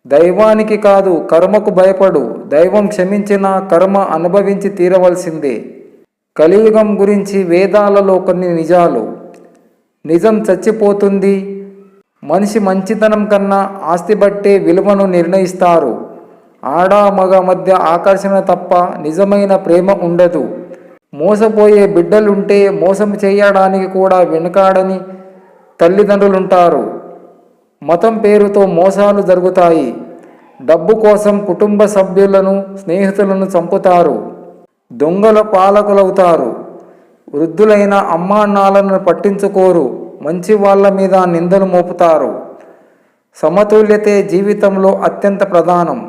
దైవానికి కాదు కర్మకు భయపడు. దైవం క్షమించిన కర్మ అనుభవించి తీరవలసిందే. కలియుగం గురించి వేదాలలో కొన్ని నిజాలు. నిజం చచ్చిపోతుంది. మనిషి మంచితనం కన్నా ఆస్తి బట్టే విలువను నిర్ణయిస్తారు. ఆడ మగ మధ్య ఆకర్షణ తప్ప నిజమైన ప్రేమ ఉండదు. మోసపోయే బిడ్డలుంటే మోసం చేయడానికి కూడా వెనుకాడని తల్లిదండ్రులుంటారు. మతం పేరుతో మోసాలు జరుగుతాయి. డబ్బు కోసం కుటుంబ సభ్యులను స్నేహితులను చంపుతారు. దొంగల పాలకులవుతారు. వృద్ధులైన అమ్మానాన్నలను పట్టించుకోరు. మంచి వాళ్ళ మీద నిందలు మోపుతారు. సమతుల్యతే జీవితంలో అత్యంత ప్రధానం.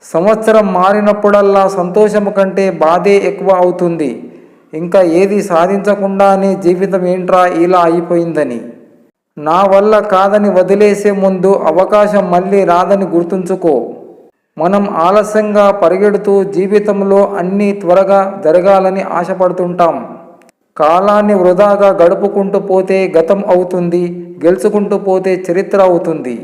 సంవత్సరం మారినప్పుడల్లా సంతోషము కంటే బాధే ఎక్కువ అవుతుంది. ఇంకా ఏది సాధించకుండానే జీవితం ఏంట్రా ఇలా అయిపోయిందని, నా వల్ల కాదని వదిలేసే ముందు అవకాశం మళ్ళీ రాదని గుర్తుంచుకో. మనం ఆలస్యంగా పరిగెడుతూ జీవితంలో అన్నీ త్వరగా జరగాలని ఆశపడుతుంటాం. కాలాన్ని వృధాగా గడుపుకుంటూ పోతే గతం అవుతుంది. గెలుచుకుంటూ పోతే చరిత్ర అవుతుంది.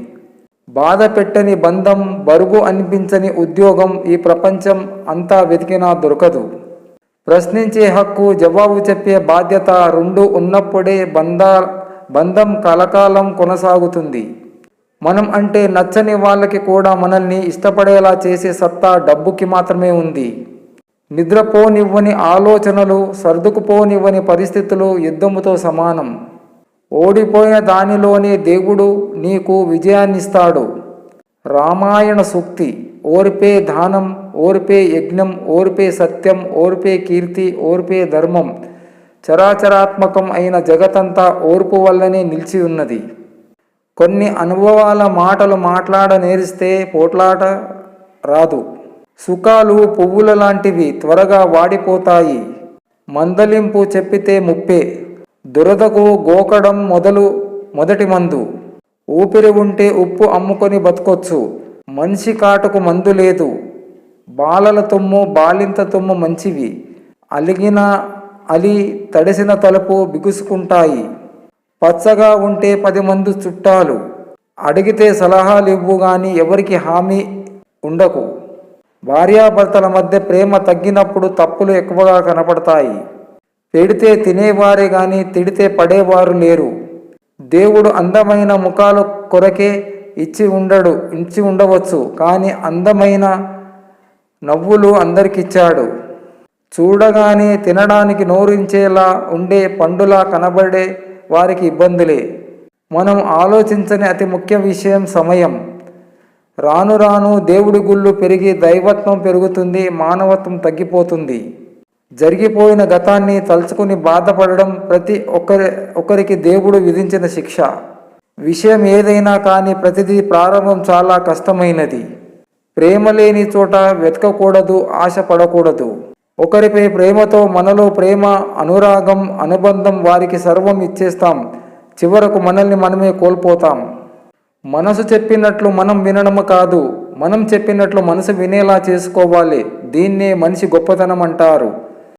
బాధ పెట్టని బంధం, బరువు అనిపించని ఉద్యోగం ఈ ప్రపంచం అంతా వెతికినా దొరకదు. ప్రశ్నించే హక్కు, జవాబు చెప్పే బాధ్యత రెండు ఉన్నప్పుడే బంధం కలకాలం కొనసాగుతుంది. మనం అంటే నచ్చని వాళ్ళకి కూడా మనల్ని ఇష్టపడేలా చేసే సత్తా డబ్బుకి మాత్రమే ఉంది. నిద్రపోనివ్వని ఆలోచనలు, సర్దుకుపోనివ్వని పరిస్థితులు యుద్ధముతో సమానం. ఓడిపోయిన దానిలోనే దేవుడు నీకు విజయాన్నిస్తాడు. రామాయణ సూక్తి. ఓర్పే దానం, ఓర్పే యజ్ఞం, ఓర్పే సత్యం, ఓర్పే కీర్తి, ఓర్పే ధర్మం. చరాచరాత్మకం అయిన జగతంతా ఓర్పు వల్లనే నిలిచి ఉన్నది. కొన్ని అనుభవాల మాటలు మాట్లాడ నేరిస్తే పోట్లాట రాదు. సుఖాలు పువ్వుల లాంటివి, త్వరగా వాడిపోతాయి. మందలింపు చెప్పితే ముప్పే. దురదకు గోకడం మొదటి మందు. ఊపిరి ఉంటే ఉప్పు అమ్ముకొని బతకొచ్చు. మనిషి కాటుకు మందు లేదు. బాలల తుమ్ము, బాలింత తుమ్ము మంచివి. తడిసిన తలుపు బిగుసుకుంటాయి. పచ్చగా ఉంటే 10 మంది చుట్టాలు. అడిగితే సలహాలు ఇవ్వు గాని ఎవరికి హామీ ఉండకు. భార్యాభర్తల మధ్య ప్రేమ తగ్గినప్పుడు తప్పులు ఎక్కువగా కనపడతాయి. పెడితే తినేవారే గాని తిడితే పడేవారు లేరు. దేవుడు అందమైన ముఖాలు కొరకే ఇచ్చి ఉండవచ్చు, కానీ అందమైన నవ్వులు అందరికిచ్చాడు. చూడగానే తినడానికి నోరించేలా ఉండే పండులా కనబడే వారికి ఇబ్బందులే. మనం ఆలోచించని అతి ముఖ్య విషయం సమయం. రాను రాను దేవుడి గుళ్ళు పెరిగి దైవత్వం పెరుగుతుంది, మానవత్వం తగ్గిపోతుంది. జరిగిపోయిన గతాన్ని తలుచుకుని బాధపడడం ప్రతి ఒక్కరికి దేవుడు విధించిన శిక్ష. విషయం ఏదైనా కానీ ప్రతిదీ ప్రారంభం చాలా కష్టమైనది. ప్రేమ లేని చోట వెతకకూడదు, ఆశపడకూడదు. ఒకరిపై ప్రేమతో మనలో ప్రేమ, అనురాగం, అనుబంధం వారికి సర్వం ఇచ్చేస్తాం. చివరకు మనల్ని మనమే కోల్పోతాం. మనసు చెప్పినట్లు మనం వినడము కాదు, మనం చెప్పినట్లు మనసు వినేలా చేసుకోవాలి. దీన్నే మనిషి గొప్పతనం అంటారు.